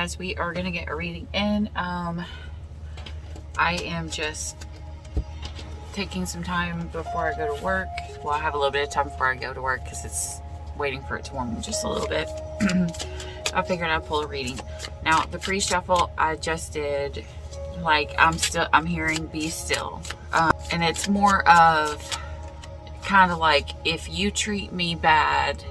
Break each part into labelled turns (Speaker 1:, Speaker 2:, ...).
Speaker 1: guys, we are gonna get a reading in. I am just taking some time before I go to work. Well, I have a little bit of time before I go to work because it's waiting for it to warm just a little bit. I figured I'd pull a reading. Now, the pre-shuffle I just did, like, I'm hearing be still. And it's more of kind of like, if you treat me bad,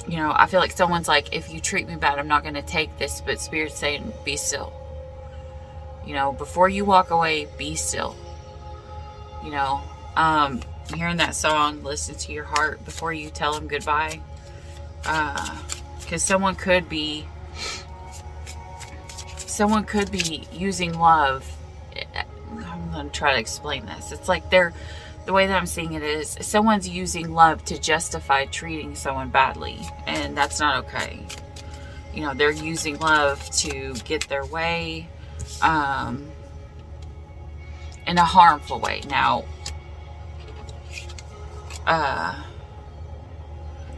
Speaker 1: you know, I feel like someone's like, if you treat me bad, I'm not going to take this, but Spirit's saying, be still. You know, before you walk away, be still. You know, hearing that song, listen to your heart before you tell them goodbye. Because someone could be using love. I'm going to try to explain this. It's like the way that I'm seeing it is someone's using love to justify treating someone badly, and that's not okay. You know, they're using love to get their way, in a harmful way. Now,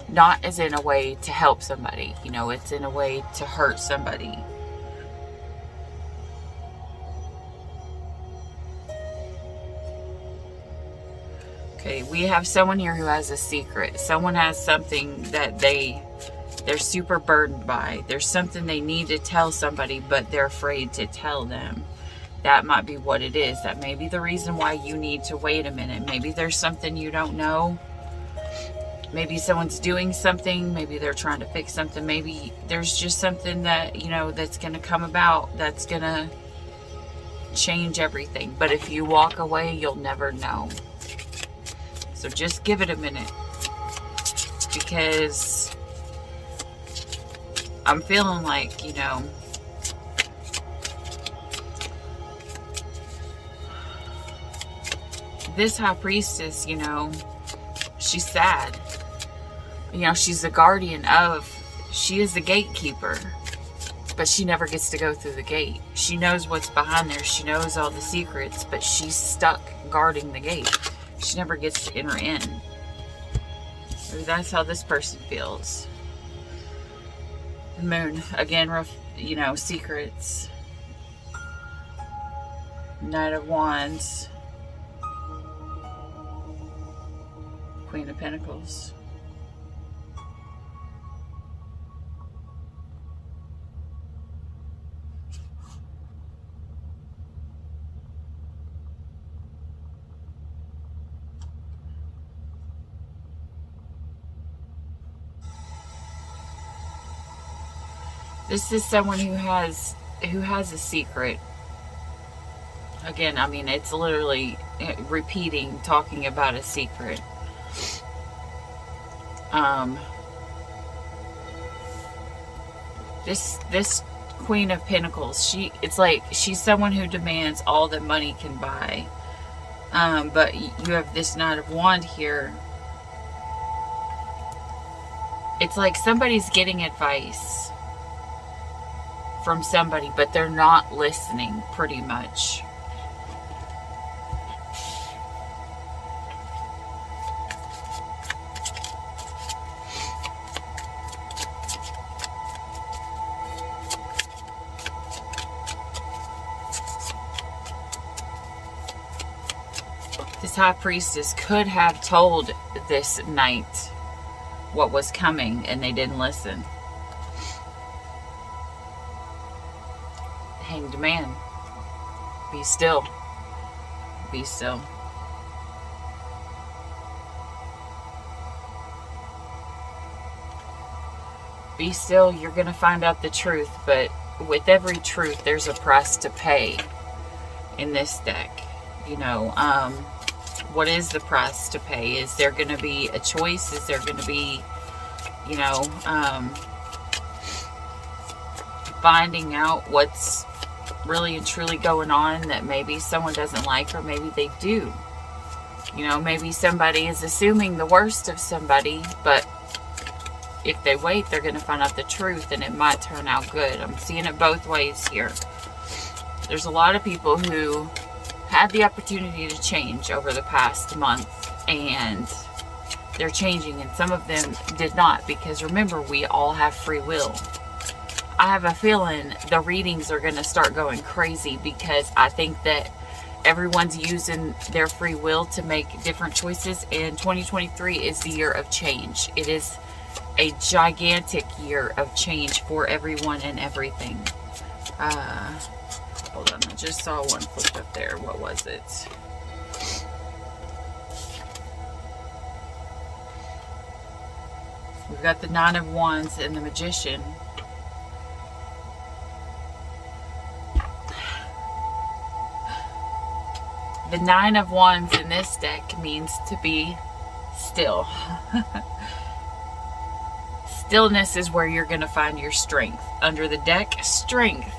Speaker 1: not as in a way to help somebody, you know, it's in a way to hurt somebody. Okay, we have someone here who has a secret. Someone has something that they're super burdened by. There's something they need to tell somebody, but they're afraid to tell them. That might be what it is. That may be the reason why you need to wait a minute. Maybe there's something you don't know. Maybe someone's doing something. Maybe they're trying to fix something. Maybe there's just something that, you know, that's going to come about that's going to change everything. But if you walk away, you'll never know. So just give it a minute, because I'm feeling like, you know, this high priestess, you know, she's sad. You know, she's the guardian of, she is the gatekeeper, but she never gets to go through the gate. She knows what's behind there. She knows all the secrets, but she's stuck guarding the gate. She never gets to enter in. Maybe that's how this person feels. The moon, again, you know, secrets. Knight of Wands. Queen of Pentacles. This is someone who has a secret. Again, I mean, it's literally repeating, talking about a secret. This Queen of Pentacles, it's like she's someone who demands all that money can buy. But you have this Knight of Wands here. It's like somebody's getting advice from somebody, but they're not listening, pretty much. This high priestess could have told this knight what was coming, and they didn't listen. Hanged man. Be still. Be still. Be still. You're going to find out the truth, but with every truth, there's a price to pay in this deck. You know, what is the price to pay? Is there going to be a choice? Is there going to be, you know, finding out what's really and truly going on that maybe someone doesn't like, or maybe they do. You know, maybe somebody is assuming the worst of somebody, but if they wait, they're going to find out the truth, and it might turn out good. I'm seeing it both ways here. There's a lot of people who had the opportunity to change over the past month, and they're changing, and some of them did not, because remember, we all have free will. I have a feeling the readings are going to start going crazy, because I think that everyone's using their free will to make different choices, and 2023 is the year of change. It is a gigantic year of change for everyone and everything. Hold on, I just saw one flipped up there. What was it? We've got the Nine of Wands and the Magician. The Nine of Wands in this deck means to be still. Stillness is where you're going to find your strength. Under the deck, strength.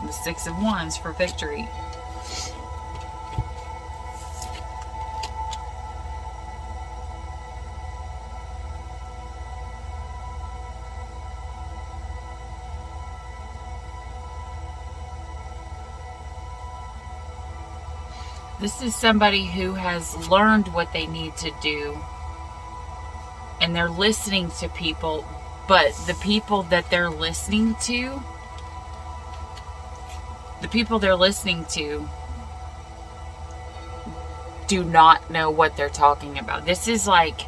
Speaker 1: The Six of Wands for victory. This is somebody who has learned what they need to do, and they're listening to people, but the people that they're listening to, do not know what they're talking about. This is like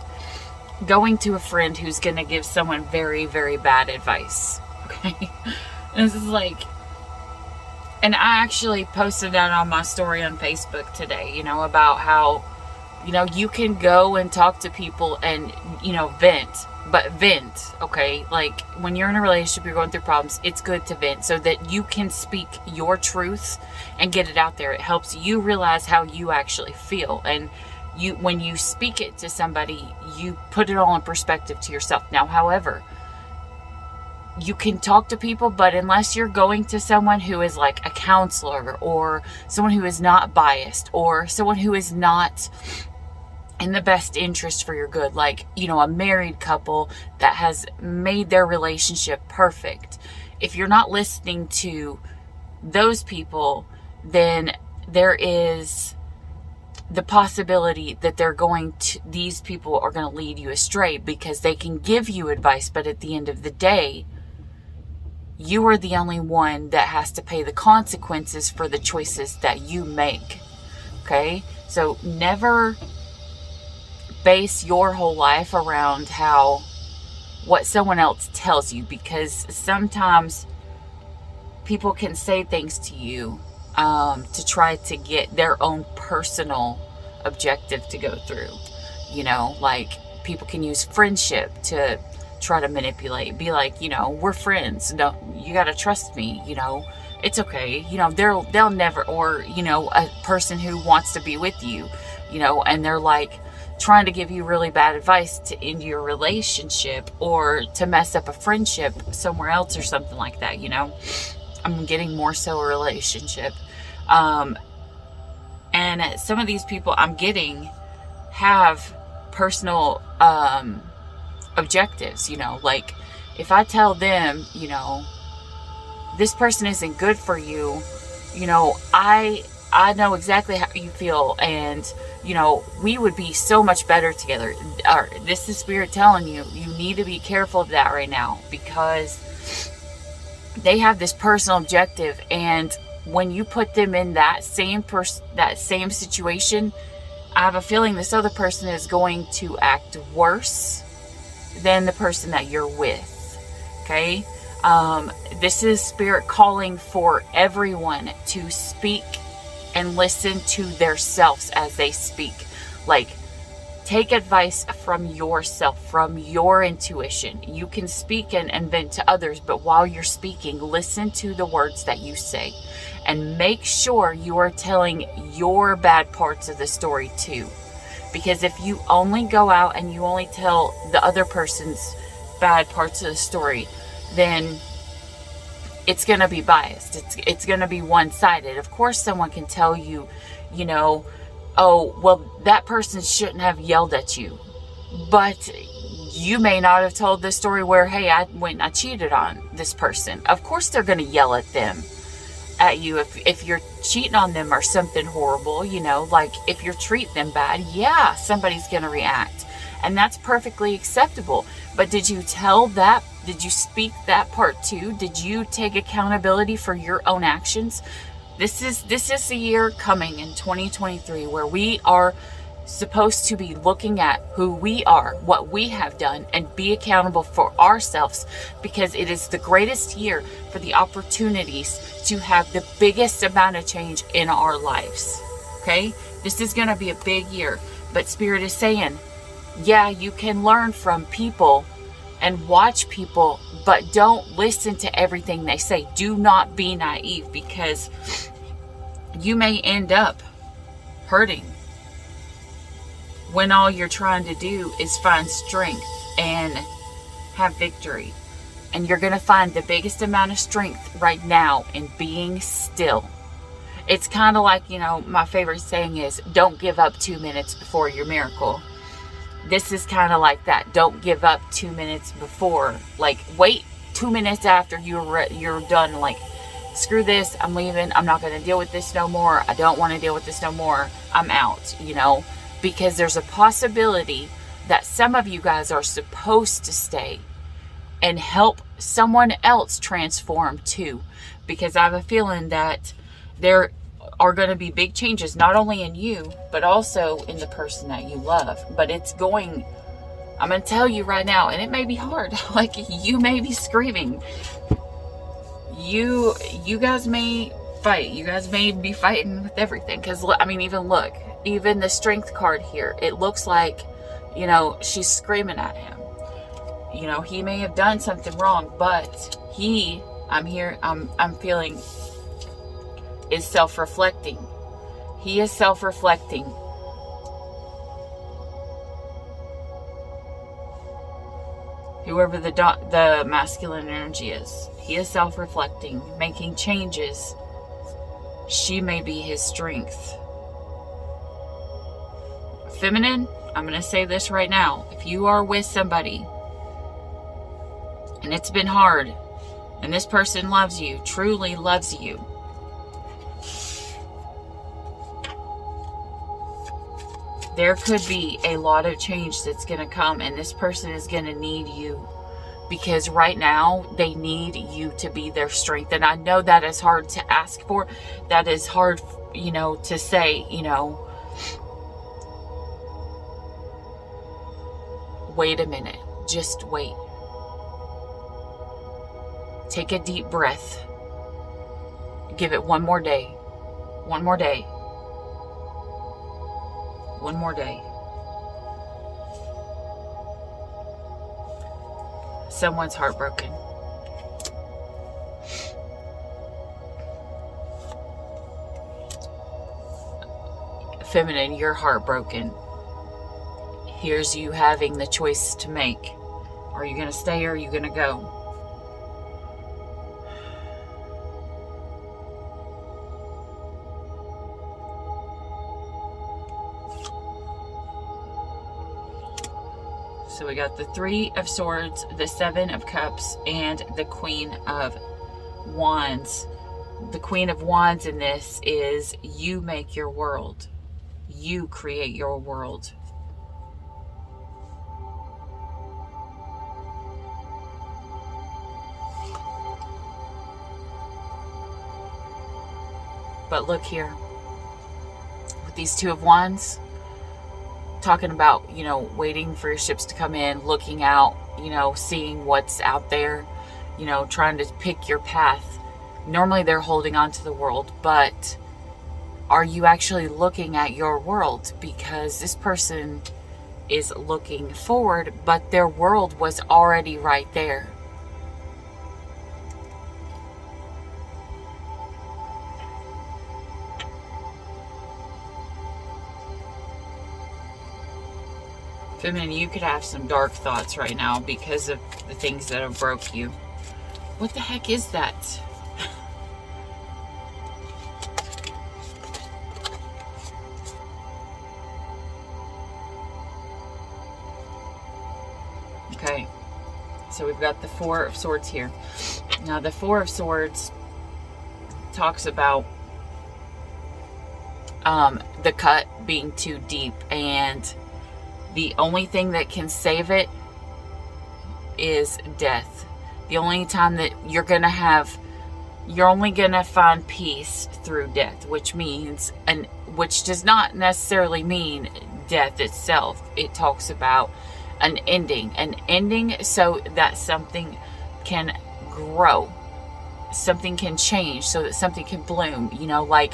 Speaker 1: going to a friend who's going to give someone very, very bad advice. Okay? This is like, and I actually posted that on my story on Facebook today, about how, you can go and talk to people and, vent, but vent, okay? Like, when you're in a relationship, you're going through problems, it's good to vent so that you can speak your truth and get it out there. It helps you realize how you actually feel. And when you speak it to somebody, you put it all in perspective to yourself. Now, however, you can talk to people, but unless you're going to someone who is like a counselor, or someone who is not biased, or someone who is not in the best interest for your good, like, a married couple that has made their relationship perfect. If you're not listening to those people, then there is the possibility that these people are going to lead you astray, because they can give you advice, but at the end of the day, you are the only one that has to pay the consequences for the choices that you make. Okay? So never base your whole life around what someone else tells you, because sometimes people can say things to you to try to get their own personal objective to go through. Like, people can use friendship to try to manipulate, be like, we're friends, you gotta trust me, it's okay, they'll never, or a person who wants to be with you, and they're like trying to give you really bad advice to end your relationship, or to mess up a friendship somewhere else, or something like that. I'm getting more so a relationship, and some of these people I'm getting have personal objectives. Like, if I tell them, this person isn't good for you, I know exactly how you feel, and we would be so much better together. Or this is Spirit telling you need to be careful of that right now, because they have this personal objective, and when you put them in that same situation, I have a feeling this other person is going to act worse than the person that you're with. Okay? This is Spirit calling for everyone to speak and listen to themselves as they speak. Like, take advice from yourself, from your intuition. You can speak and vent to others, but while you're speaking, listen to the words that you say. And make sure you are telling your bad parts of the story too. Because if you only go out and you only tell the other person's bad parts of the story, then it's going to be biased. It's going to be one-sided. Of course, someone can tell you, oh, well, that person shouldn't have yelled at you. But you may not have told this story where, hey, I went and I cheated on this person. Of course, they're going to yell at them. at you if you're cheating on them or something horrible, you know, like if you're treating them bad, yeah, somebody's going to react. And that's perfectly acceptable. But did you tell that? Did you speak that part too? Did you take accountability for your own actions? This is the year coming in 2023 where we are supposed to be looking at who we are, what we have done, and be accountable for ourselves, because it is the greatest year for the opportunities to have the biggest amount of change in our lives. Okay? This is going to be a big year, but Spirit is saying, yeah, you can learn from people and watch people, but don't listen to everything they say. Do not be naive, because you may end up hurting when all you're trying to do is find strength and have victory. And you're going to find the biggest amount of strength right now in being still. It's kind of like, you know, my favorite saying is, don't give up 2 minutes before your miracle. This is kind of like that. Don't give up 2 minutes before. Like, wait 2 minutes after you're done. Like, screw this, I'm leaving. I'm not going to deal with this no more. I don't want to deal with this no more. I'm out, you know. Because there's a possibility that some of you guys are supposed to stay and help someone else transform too. Because I have a feeling that there are going to be big changes, not only in you, but also in the person that you love. But it's going, I'm going to tell you right now, and it may be hard. Like, you may be screaming. You guys may fight. You guys may be fighting with everything. Because, I mean, even the strength card here, it looks like, you know, she's screaming at him. You know, he may have done something wrong, but I'm feeling is self-reflecting. He is self-reflecting. Whoever the masculine energy is, he is self-reflecting, making changes. She may be his strength. Feminine, I'm going to say this right now. If you are with somebody and it's been hard and this person loves you, truly loves you, there could be a lot of change that's going to come, and this person is going to need you, because right now they need you to be their strength. And I know that is hard to ask for. That is hard, you know, to say, you know, wait a minute, just wait. Take a deep breath. Give it one more day. One more day. One more day. Someone's heartbroken. Feminine, you're heartbroken. Here's you having the choice to make. Are you going to stay or are you going to go? So we got the 3 of Swords, the 7 of Cups, and the Queen of Wands. The Queen of Wands in this is you make your world. You create your world. But look here, with these 2 of Wands, talking about, you know, waiting for your ships to come in, looking out, you know, seeing what's out there, you know, trying to pick your path. Normally they're holding on to the world, but are you actually looking at your world? Because this person is looking forward, but their world was already right there. Feminine, you could have some dark thoughts right now because of the things that have broke you. What the heck is that? Okay, so we've got the 4 of Swords here. Now the 4 of Swords talks about the cut being too deep, and the only thing that can save it is death. The only time that you're only gonna find peace through death, which means, and which does not necessarily mean death itself. It talks about an ending so that something can grow, something can change, so that something can bloom. Like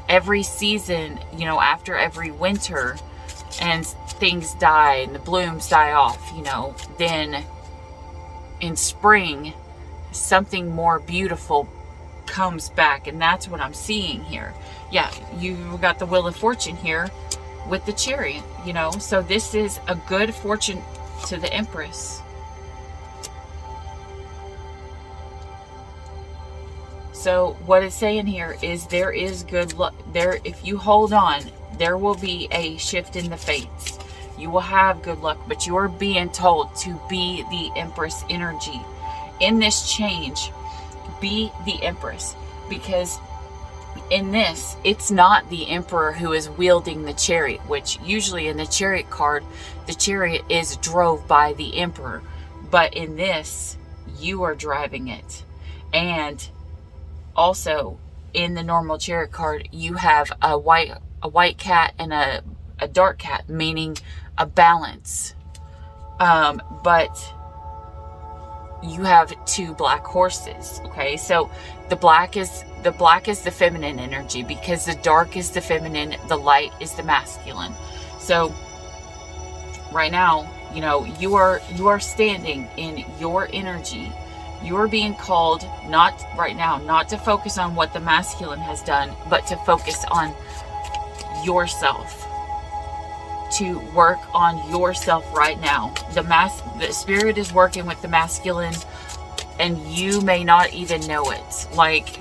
Speaker 1: every season, after every winter and things die and the blooms die off, then in spring something more beautiful comes back. And that's what I'm seeing here. Yeah, you got the Wheel of Fortune here with the Chariot, so this is a good fortune to the Empress. So what it's saying here is there is good luck there. If you hold on, there will be a shift in the fates. You will have good luck, but you are being told to be the Empress energy in this change. Be the Empress, because in this, it's not the Emperor who is wielding the chariot, which usually in the Chariot card, the chariot is drove by the Emperor. But in this, you are driving it. And also, in the normal Chariot card, you have a white cat and a dark cat, meaning a balance. But you have two black horses. Okay, so the black is the feminine energy, because the dark is the feminine, the light is the masculine. So right now, you are standing in your energy. You are being called, not right now, not to focus on what the masculine has done, but to focus on yourself, to work on yourself right now. The spirit is working with the masculine, and you may not even know it. Like,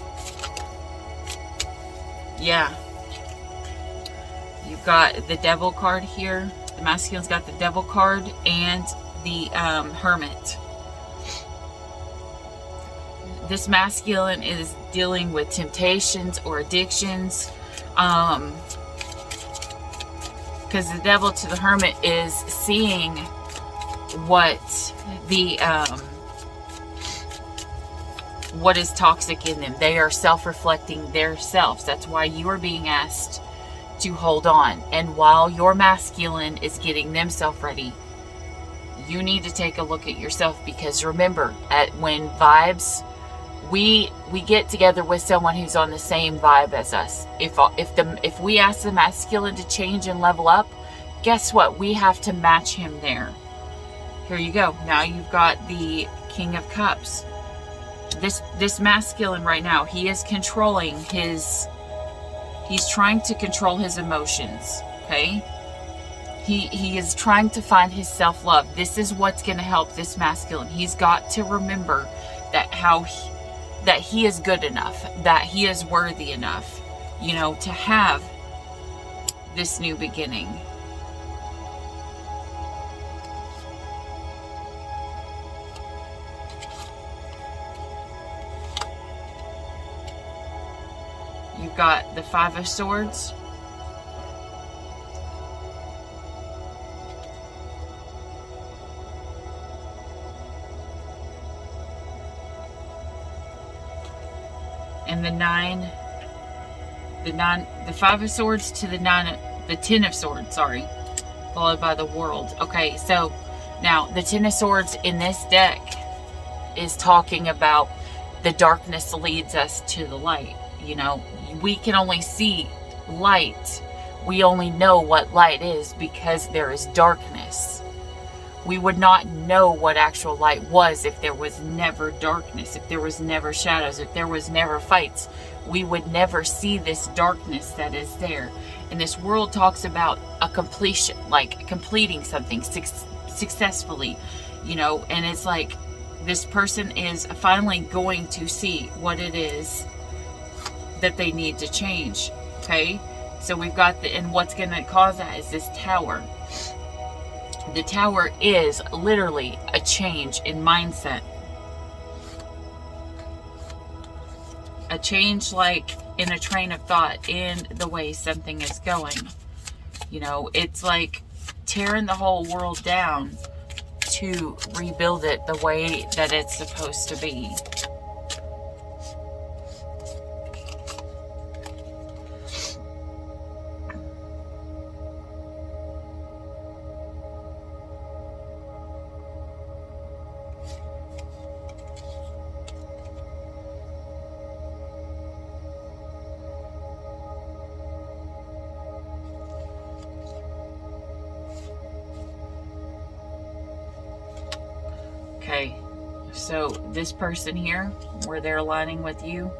Speaker 1: yeah, you've got the Devil card here. The masculine's got the Devil card and the Hermit. This masculine is dealing with temptations or addictions, because the Devil to the Hermit is seeing what what is toxic in them. They are self-reflecting their selves. That's why you are being asked to hold on. And while your masculine is getting themselves ready, you need to take a look at yourself, because remember, when vibes, we get together with someone who's on the same vibe as us. If we ask the masculine to change and level up, guess what? We have to match him there. Here you go. Now you've got the King of Cups. This masculine right now, he is controlling he's trying to control his emotions. Okay, he is trying to find his self-love. This is what's going to help this masculine. He's got to remember that that he is good enough, that he is worthy enough, to have this new beginning. You've got the Five of Swords. And the Five of Swords to the Ten of Swords, sorry, followed by the World. Okay, so now the Ten of Swords in this deck is talking about the darkness leads us to the light. We can only see light. We only know what light is because there is darkness. We would not know what actual light was if there was never darkness, if there was never shadows, if there was never fights. We would never see this darkness that is there. And this world talks about a completion, like completing something successfully, and it's like this person is finally going to see what it is that they need to change. Okay, so we've got and what's going to cause that is this Tower. The Tower is literally a change in mindset. A change, like in a train of thought, in the way something is going. You know, it's like tearing the whole world down to rebuild it the way that it's supposed to be. Okay, so this person here, where they're aligning with you,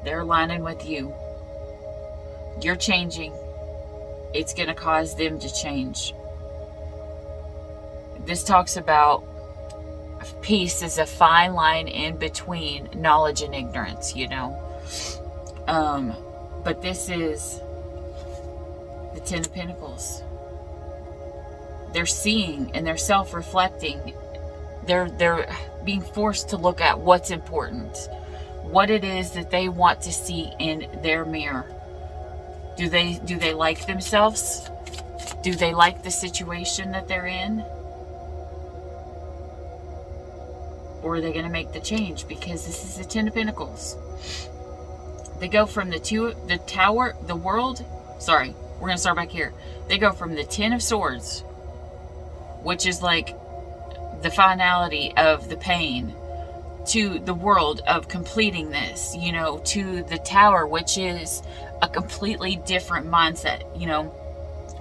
Speaker 1: they're aligning with you. You're changing. It's going to cause them to change. This talks about peace is a fine line in between knowledge and ignorance, you know. But this is the Ten of Pentacles. They're seeing and they're self-reflecting. They're being forced to look at what's important, what it is that they want to see in their mirror. Do they like themselves? Do they like the situation that they're in? Or are they going to make the change? Because this is the Ten of Pentacles. They go from the Tower, the World. Sorry, we're going to start back here. They go from the Ten of Swords, which is like the finality of the pain, to the World of completing this, you know, to the Tower, which is a completely different mindset. You know,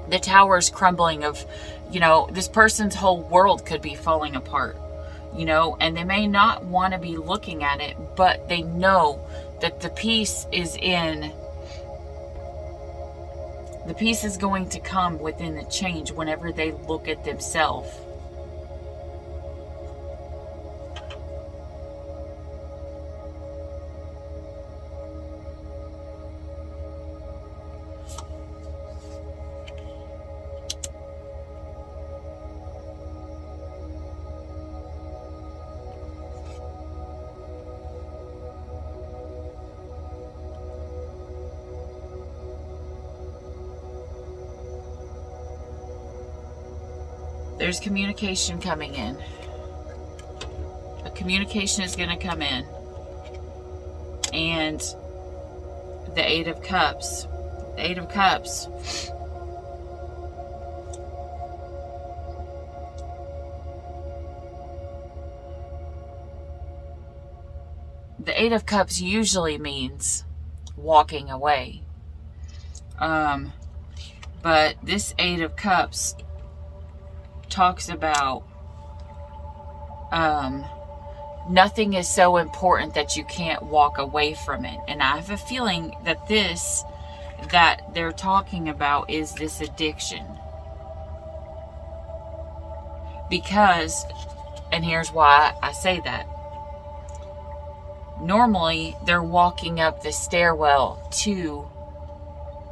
Speaker 1: the Tower's crumbling of, you know, this person's whole world could be falling apart, you know, and they may not want to be looking at it, but they know that the peace is in, the peace is going to come within the change whenever they look at themselves. There's communication coming in. A communication is going to come in. And the Eight of Cups. The Eight of Cups. The Eight of Cups usually means walking away. But this Eight of Cups talks about nothing is so important that you can't walk away from it. And I have a feeling that this that they're talking about is this addiction. Because, and here's why I say that. Normally, they're walking up the stairwell to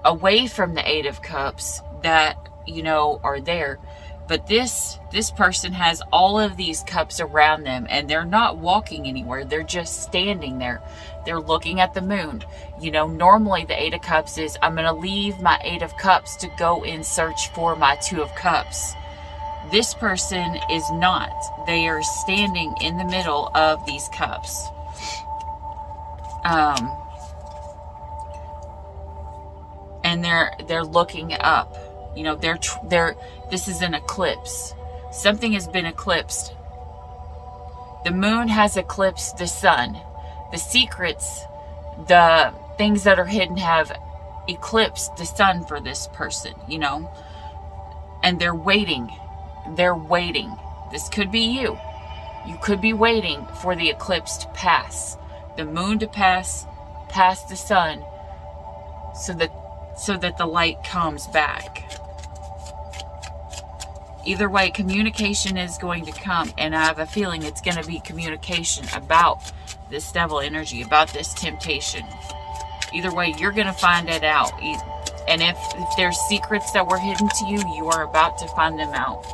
Speaker 1: away from the Eight of Cups that, you know, are there. But this person has all of these cups around them, and they're not walking anywhere. They're just standing there. They're looking at the moon. You know, normally the Eight of Cups is, I'm going to leave my Eight of Cups to go in search for my Two of Cups. This person is not. They are standing in the middle of these cups. And they're looking up. You know, this is an eclipse. Something has been eclipsed. The moon has eclipsed the sun. The secrets, the things that are hidden have eclipsed the sun for this person, you know. And they're waiting. They're waiting. This could be you. You could be waiting for the eclipse to pass. The moon to pass past the sun so that the light comes back. Either way, communication is going to come, and I have a feeling it's going to be communication about this devil energy, about this temptation. Either way, you're going to find it out. And if there's secrets that were hidden to you, you are about to find them out.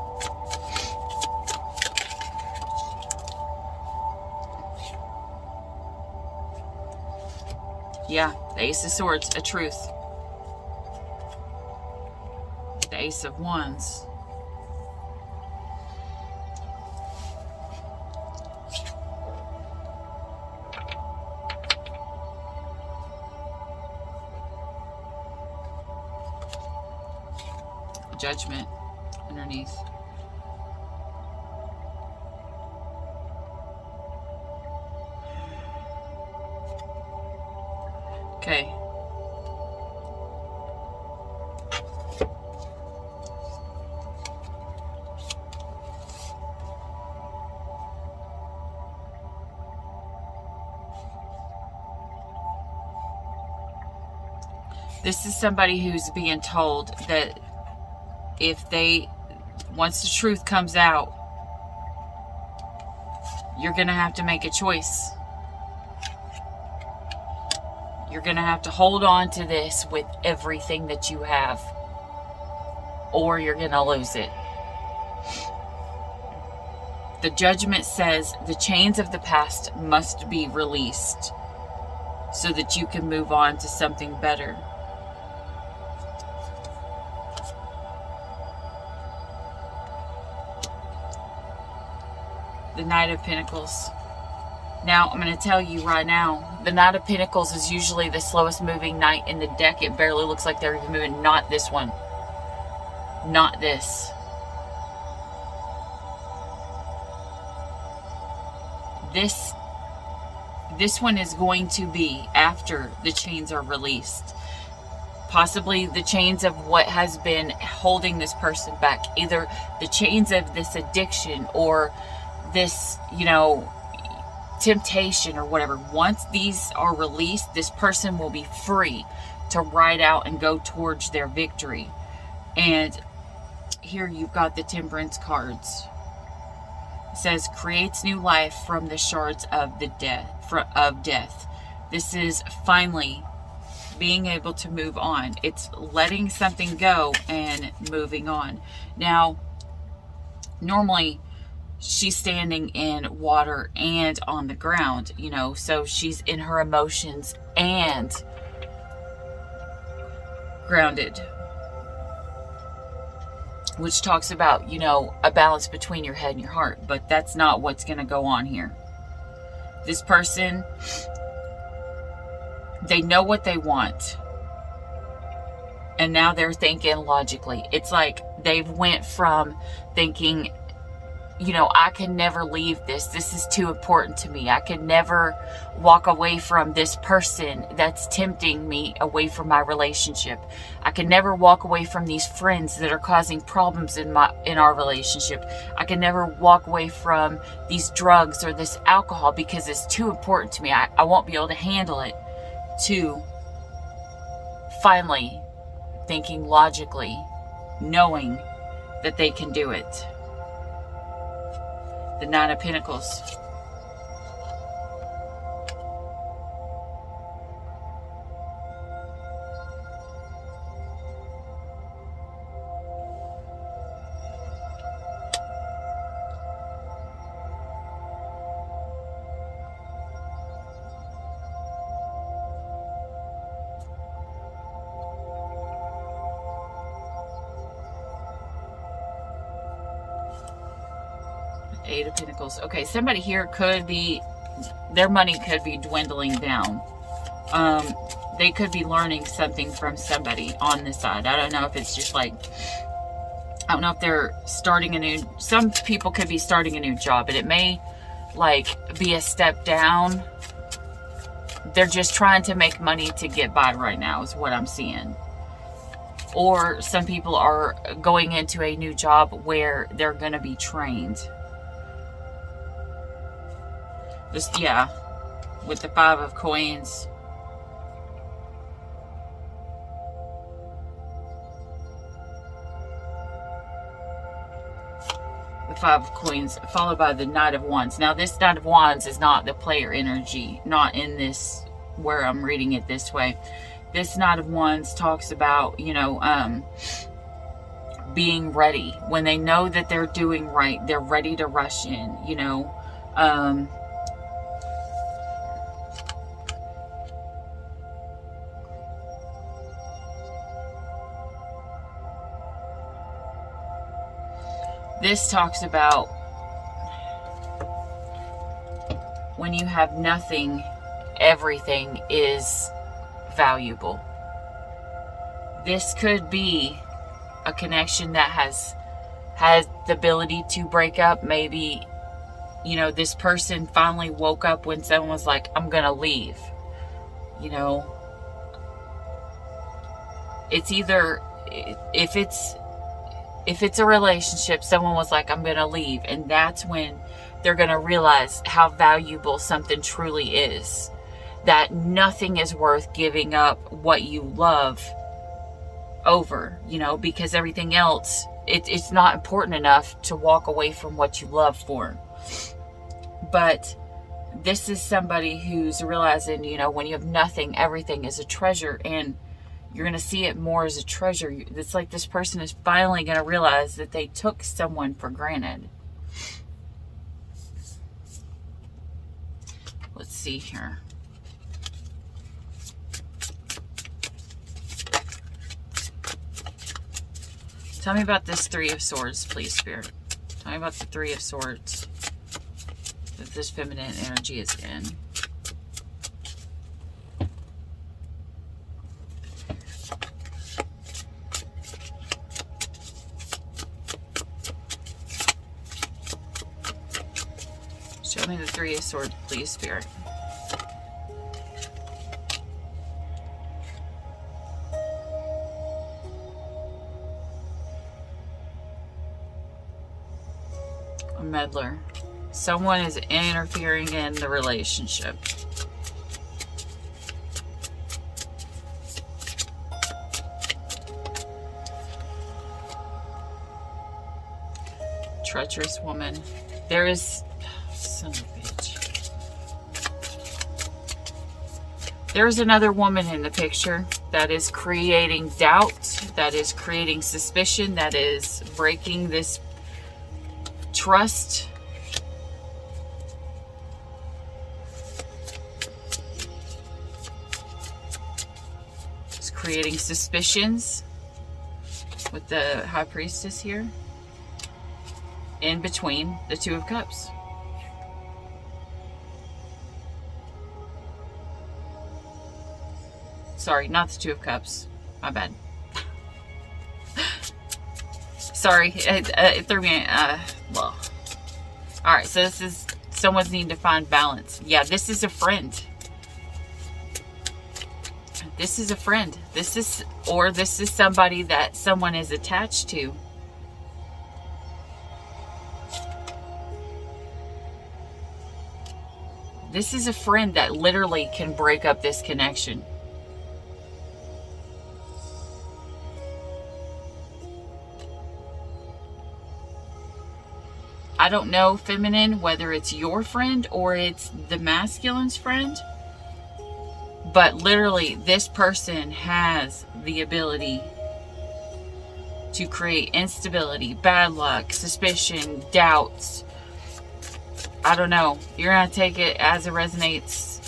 Speaker 1: Yeah, the Ace of Swords, a truth. The Ace of Wands. Judgment underneath. Okay. This is somebody who's being told that once the truth comes out, you're going to have to make a choice. You're going to have to hold on to this with everything that you have, or you're going to lose it. The Judgment says the chains of the past must be released so that you can move on to something better. The Knight of Pentacles. Now, I'm going to tell you right now, the Knight of Pentacles is usually the slowest moving knight in the deck. It barely looks like they're even moving. Not this one. Not this. This one is going to be after the chains are released. Possibly the chains of what has been holding this person back. Either the chains of this addiction or this, temptation or whatever. Once these are released, this person will be free to ride out and go towards their victory. And here you've got the Temperance cards. It says, creates new life from the shards of death. This is finally being able to move on. It's letting something go and moving on. Now, normally she's standing in water and on the ground, so she's in her emotions and grounded, which talks about, a balance between your head and your heart, but that's not what's going to go on here. This person, they know what they want, and now they're thinking logically. It's like they've went from thinking, I can never leave this. This is too important to me. I can never walk away from this person that's tempting me away from my relationship. I can never walk away from these friends that are causing problems in our relationship. I can never walk away from these drugs or this alcohol because it's too important to me. I won't be able to handle it. To finally thinking logically, knowing that they can do it. The Nine of Pentacles. Eight of Pentacles. Okay, somebody here could be, their money could be dwindling down. They could be learning something from somebody on this side. I don't know if it's just like, I don't know if they're starting some people could be starting a new job, but it may be a step down. They're just trying to make money to get by right now is what I'm seeing. Or some people are going into a new job where they're going to be trained. Just, yeah, with the Five of Coins. The Five of Coins, followed by the Knight of Wands. Now, this Knight of Wands is not the player energy, not in this, where I'm reading it this way. This Knight of Wands talks about, being ready. When they know that they're doing right, they're ready to rush in, This talks about when you have nothing, everything is valuable. This could be a connection that has the ability to break up. Maybe, you know, this person finally woke up when someone was like, I'm gonna leave. You know, it's either, if it's a relationship, someone was like, I'm gonna leave, and that's when they're gonna realize how valuable something truly is. That nothing is worth giving up what you love over, you know, because everything else, it's not important enough to walk away from what you love for. But this is somebody who's realizing, you know, when you have nothing, everything is a treasure, and you're going to see it more as a treasure. It's like this person is finally going to realize that they took someone for granted. Let's see here. Tell me about this Three of Swords, please, Spirit. Tell me about the Three of Swords that this feminine energy is in. Show me the Three of Swords, please, Spirit. A meddler. Someone is interfering in the relationship. Treacherous woman. There is... Son of a bitch. There's another woman in the picture that is creating doubt, that is creating suspicion, that is breaking this trust. It's creating suspicions with the High Priestess here. In between the Two of Cups. Sorry, not the Two of Cups. My bad. Sorry, it threw me. Well. Alright, so this is someone's needing to find balance. Yeah, this is a friend. This is a friend. This is somebody that someone is attached to. This is a friend that literally can break up this connection. I don't know, feminine, whether it's your friend or it's the masculine's friend. But literally, this person has the ability to create instability, bad luck, suspicion, doubts. I don't know. You're going to take it as it resonates.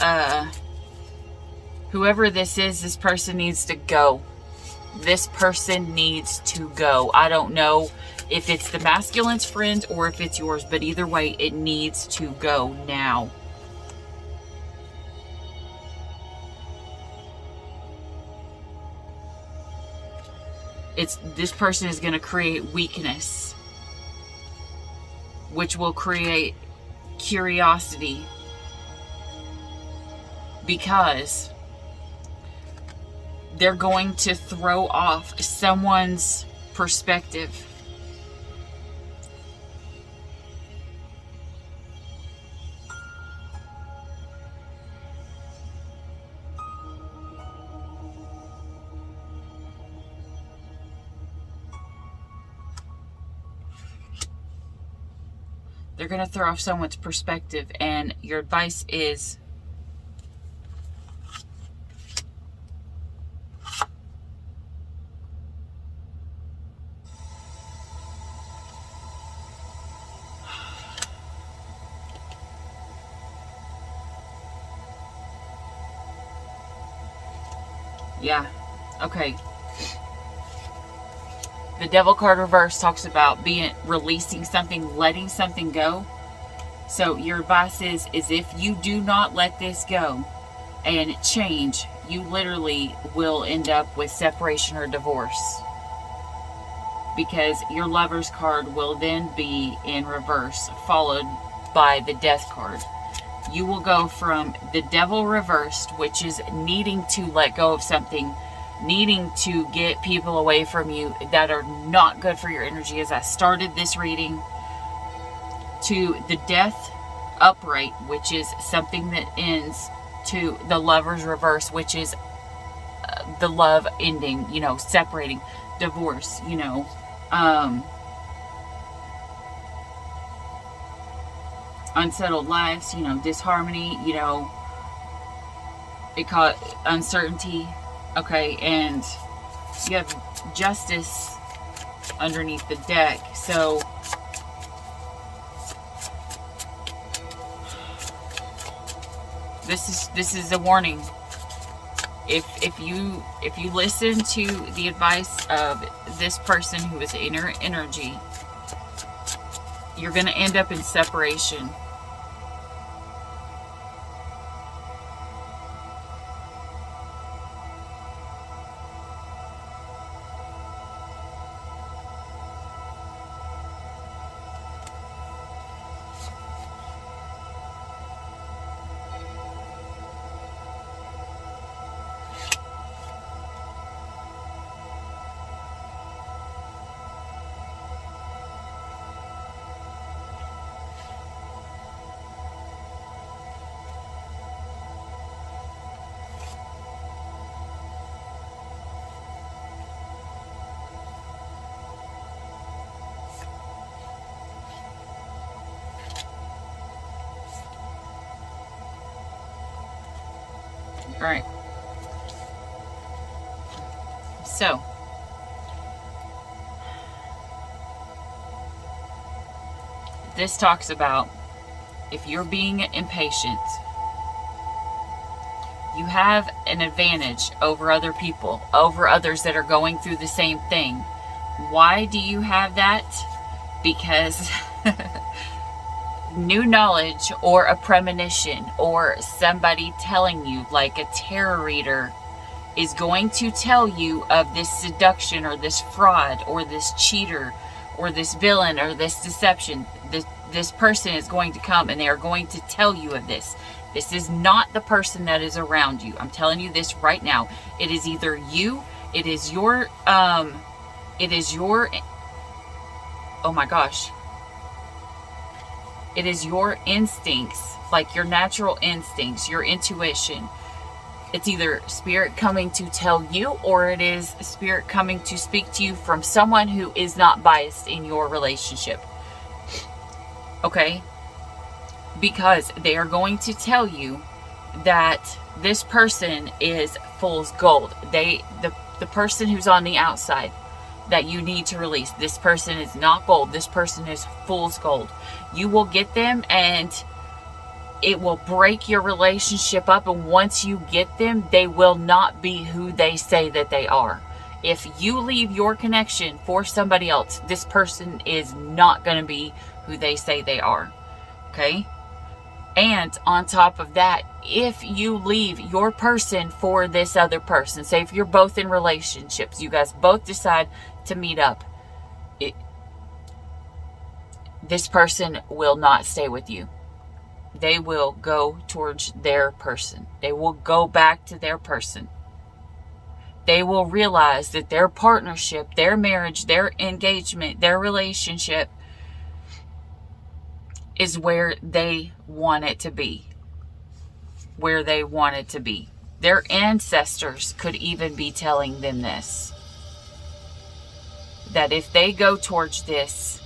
Speaker 1: Whoever this is, this person needs to go. This person needs to go. I don't know if it's the masculine's friend or if it's yours, but either way, it needs to go now. This person is going to create weakness, which will create curiosity, because they're going to throw off someone's perspective. They're going to throw off someone's perspective, and your advice is yeah, okay. the devil card reverse talks about releasing something, letting something go. So your advice is if you do not let this go and change, you literally will end up with separation or divorce. Because your Lover's card will then be in reverse, followed by the Death card. You will go from the devil reversed, which is needing to let go of something, needing to get people away from you that are not good for your energy, as I started this reading, to the Death upright, which is something that ends, to the Lover's reverse, which is the love ending, separating, divorce, unsettled lives, disharmony, it caught uncertainty. Okay, and you have Justice underneath the deck. So this is a warning. If you listen to the advice of this person who is in your energy, you're going to end up in separation. Right. So, this talks about if you're being impatient, you have an advantage over other people, over others that are going through the same thing. Why do you have that? Because new knowledge or a premonition or somebody telling you, like a tarot reader, is going to tell you of this seduction or this fraud or this cheater or this villain or this deception. This person is going to come and they are going to tell you of this. This is not the person that is around you. I'm telling you this right now. It is either you, it is your, oh my gosh. It is your instincts, like your natural instincts, your intuition. It's either spirit coming to tell you, or it is spirit coming to speak to you from someone who is not biased in your relationship. Okay? Because they are going to tell you that this person is fool's gold. The person who's on the outside that you need to release. This person is not gold. This person is fool's gold. You will get them and it will break your relationship up. And once you get them, they will not be who they say that they are. If you leave your connection for somebody else, this person is not going to be who they say they are. Okay? And on top of that, if you leave your person for this other person, say if you're both in relationships, you guys both decide to meet up, this person will not stay with you. They will go towards their person. They will go back to their person. They will realize that their partnership, their marriage, their engagement, their relationship is where they want it to be. Where they want it to be. Their ancestors could even be telling them this. That if they go towards this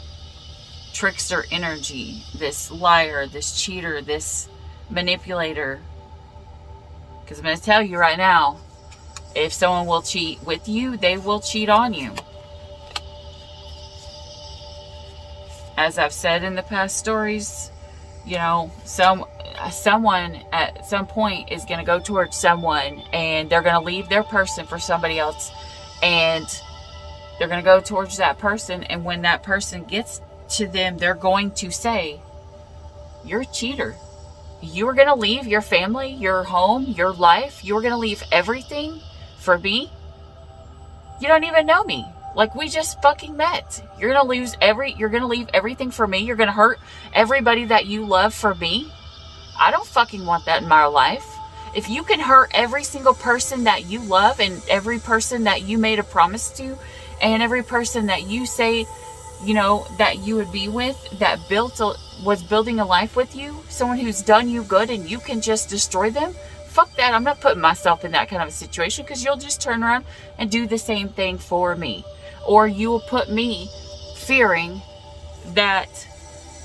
Speaker 1: trickster energy, this liar, this cheater, this manipulator, because I'm going to tell you right now, if someone will cheat with you, they will cheat on you. As I've said in the past stories, someone at some point is going to go towards someone and they're going to leave their person for somebody else, and They're going to go towards that person, and when that person gets to them, they're going to say, you're a cheater. You were going to leave your family, your home, your life. You were going to leave everything for me. You don't even know me. Like, we just fucking met. You're going to leave everything for me. You're going to hurt everybody that you love for me. I don't fucking want that in my life. If you can hurt every single person that you love and every person that you made a promise to and every person that you say, you know, that you would be with, that was building a life with you, someone who's done you good, and you can just destroy them, fuck that. I'm not putting myself in that kind of a situation, because you'll just turn around and do the same thing for me. Or you will put me fearing that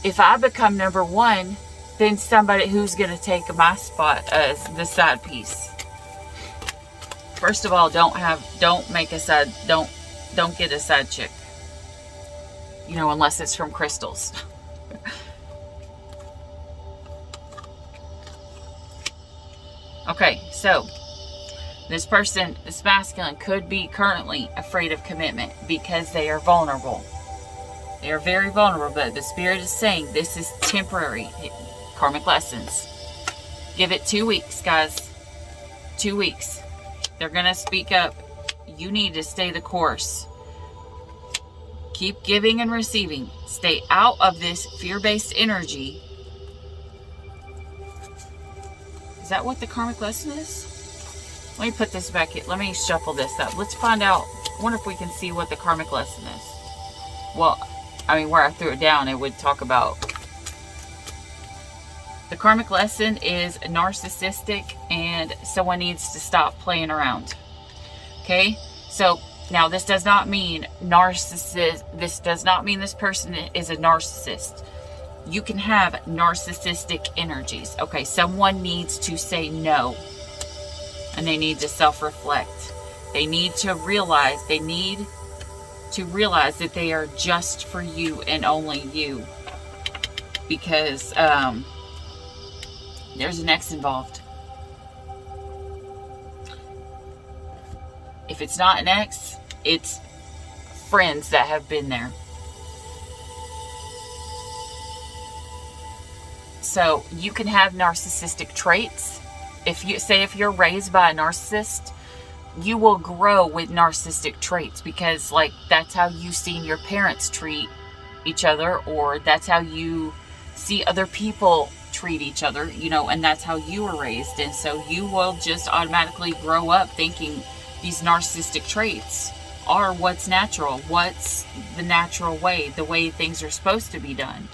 Speaker 1: if I become number one, then somebody who's going to take my spot as the side piece. First of all, don't get a side chick. You know, unless it's from crystals. Okay, so this person, this masculine, could be currently afraid of commitment because they are vulnerable. They are very vulnerable, but the Spirit is saying this is temporary. Karmic lessons. Give it 2 weeks, guys. 2 weeks. They're going to speak up. You need to stay the course. Keep giving and receiving. Stay out of this fear-based energy. Is that what the karmic lesson is? Let me put this back in. Let me shuffle this up. Let's find out. I wonder if we can see what the karmic lesson is. Well, I mean, where I threw it down, it would talk about. The karmic lesson is narcissistic, and someone needs to stop playing around. Okay? So, now this does not mean narcissist. This does not mean this person is a narcissist. You can have narcissistic energies. Okay, someone needs to say no. And they need to self-reflect. They need to realize, that they are just for you and only you. Because there's an ex involved. If it's not an ex, it's friends that have been there. So you can have narcissistic traits. If you're raised by a narcissist, you will grow with narcissistic traits, because like that's how you seen your parents treat each other, or that's how you see other people treat each other, you know, and that's how you were raised. And so you will just automatically grow up thinking these narcissistic traits are what's natural, what's the natural way, the way things are supposed to be done.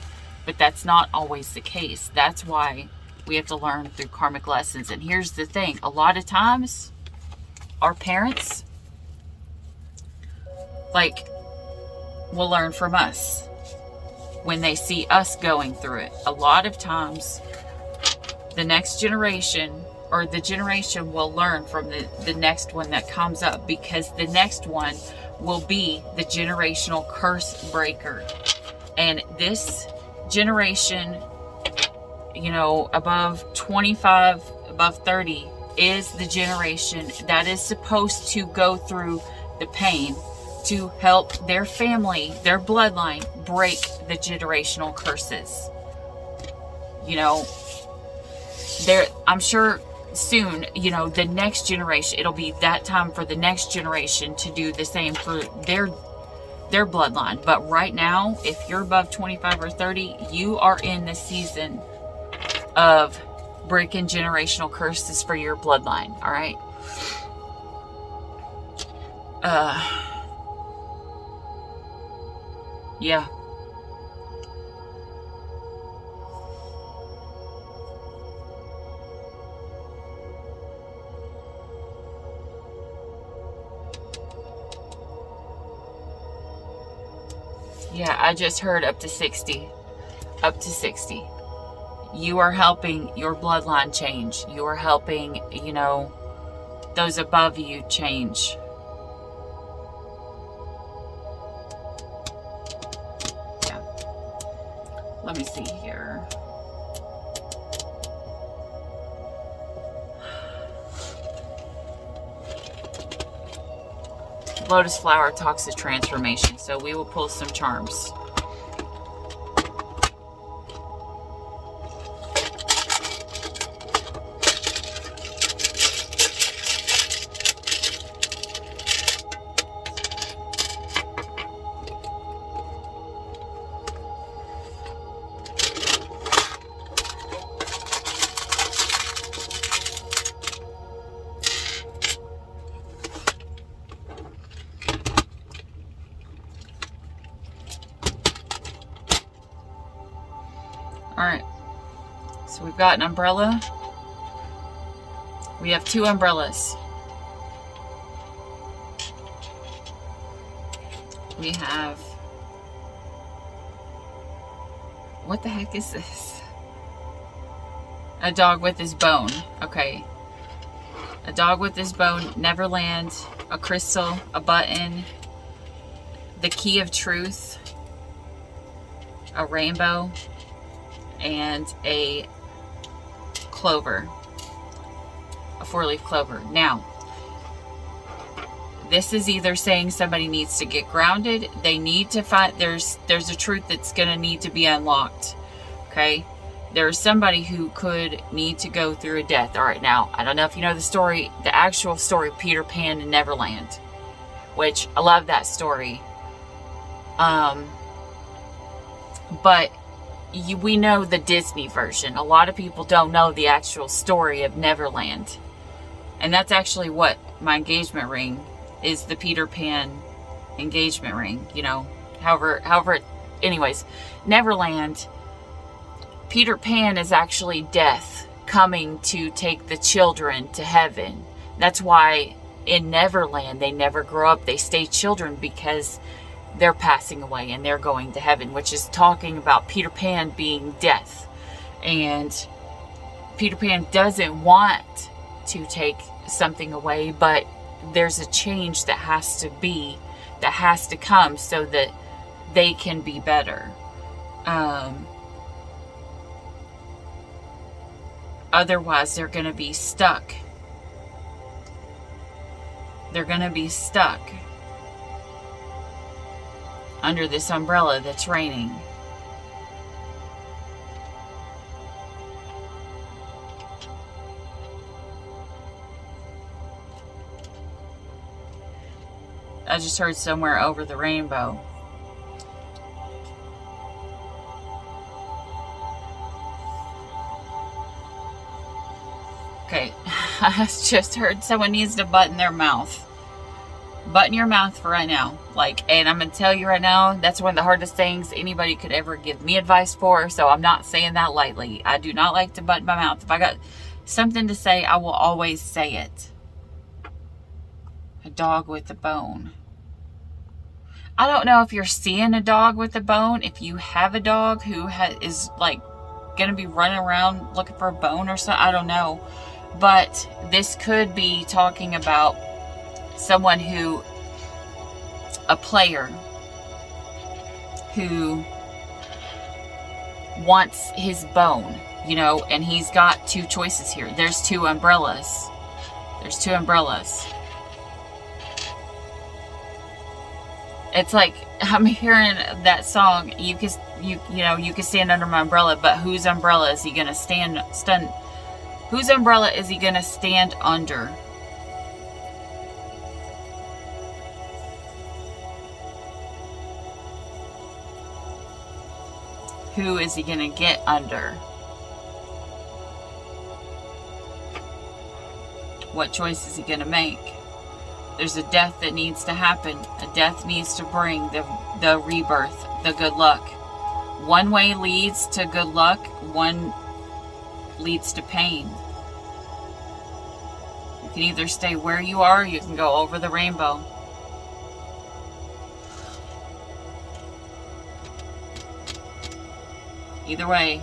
Speaker 1: But that's not always the case. That's why we have to learn through karmic lessons. And here's the thing, a lot of times our parents will learn from us when they see us going through it. A lot of times the next generation, or the generation, will learn from the next one that comes up, because the next one will be the generational curse breaker. And this generation, you know, above 25, above 30, is the generation that is supposed to go through the pain to help their family, their bloodline, break the generational curses. You know, I'm sure soon, you know, the next generation, it'll be that time for the next generation to do the same for their bloodline. But right now, if you're above 25 or 30, you are in the season of breaking generational curses for your bloodline. All right. Yeah. Yeah, I just heard up to 60. Up to 60. You are helping your bloodline change. You are helping, you know, those above you change. Yeah. Let me see here. lotus flower talks to transformation. So we will pull some charms. Alright, so we've got an umbrella. We have 2 umbrellas. We have... What the heck is this? A dog with his bone. Okay. A dog with his bone, Neverland, a crystal, a button, the key of truth, a rainbow, and a clover, a 4-leaf clover. Now, this is either saying somebody needs to get grounded, they need to find, there's a truth that's going to need to be unlocked, okay? There's somebody who could need to go through a death. All right, now, I don't know if you know the story, the actual story of Peter Pan and Neverland, which I love that story. But we know the Disney version. A lot of people don't know the actual story of Neverland. And that's actually what my engagement ring is, the Peter Pan engagement ring, you know. However, anyways, Neverland, Peter Pan is actually death coming to take the children to heaven. That's why in Neverland they never grow up. They stay children because they're passing away and they're going to heaven, which is talking about Peter Pan being death. And Peter Pan doesn't want to take something away, but there's a change that has to come so that they can be better. Otherwise, they're going to be stuck. They're going to be stuck under this umbrella that's raining. I just heard somewhere over the rainbow. Okay, I just heard someone needs to button their mouth. Button your mouth for right now. And I'm going to tell you right now, that's one of the hardest things anybody could ever give me advice for, so I'm not saying that lightly. I do not like to button my mouth. If I got something to say, I will always say it. A dog with a bone. I don't know if you're seeing a dog with a bone, if you have a dog who is going to be running around looking for a bone or something, I don't know. But this could be talking about someone a player who wants his bone, and he's got 2 choices here. There's 2 umbrellas. There's 2 umbrellas. It's like I'm hearing that song. You can stand under my umbrella, but whose umbrella is he gonna stand? Whose umbrella is he gonna stand under? Who is he gonna get under? What choice is he gonna make? There's a death that needs to happen. A death needs to bring the rebirth, the good luck. One way leads to good luck, one leads to pain. You can either stay where you are, or you can go over the rainbow. Either way,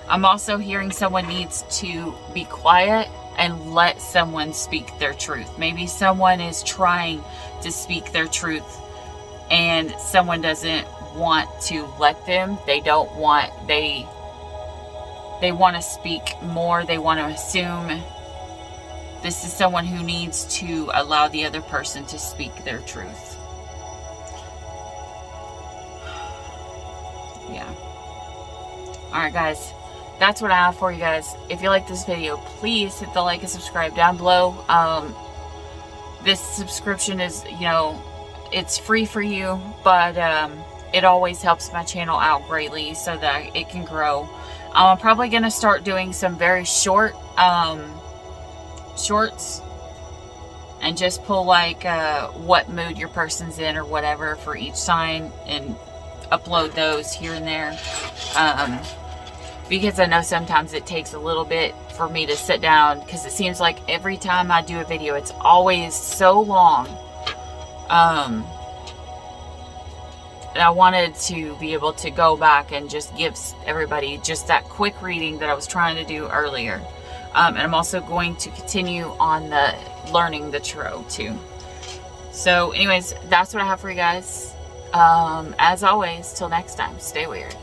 Speaker 1: I'm also hearing someone needs to be quiet and let someone speak their truth. Maybe someone is trying to speak their truth and someone doesn't want to let them. They they want to speak more. They want to assume. This is someone who needs to allow the other person to speak their truth. Yeah. Alright guys, that's what I have for you guys. If you like this video, please hit the like and subscribe down below. This subscription is, you know, it's free for you, but it always helps my channel out greatly so that it can grow. I'm probably going to start doing some very short shorts and just pull like what mood your person's in or whatever for each sign and upload those here and there. Because I know sometimes it takes a little bit for me to sit down, because it seems like every time I do a video it's always so long. And I wanted to be able to go back and just give everybody just that quick reading that I was trying to do earlier. And I'm also going to continue on the learning the tarot too. So anyways, that's what I have for you guys. As always, till next time, stay weird.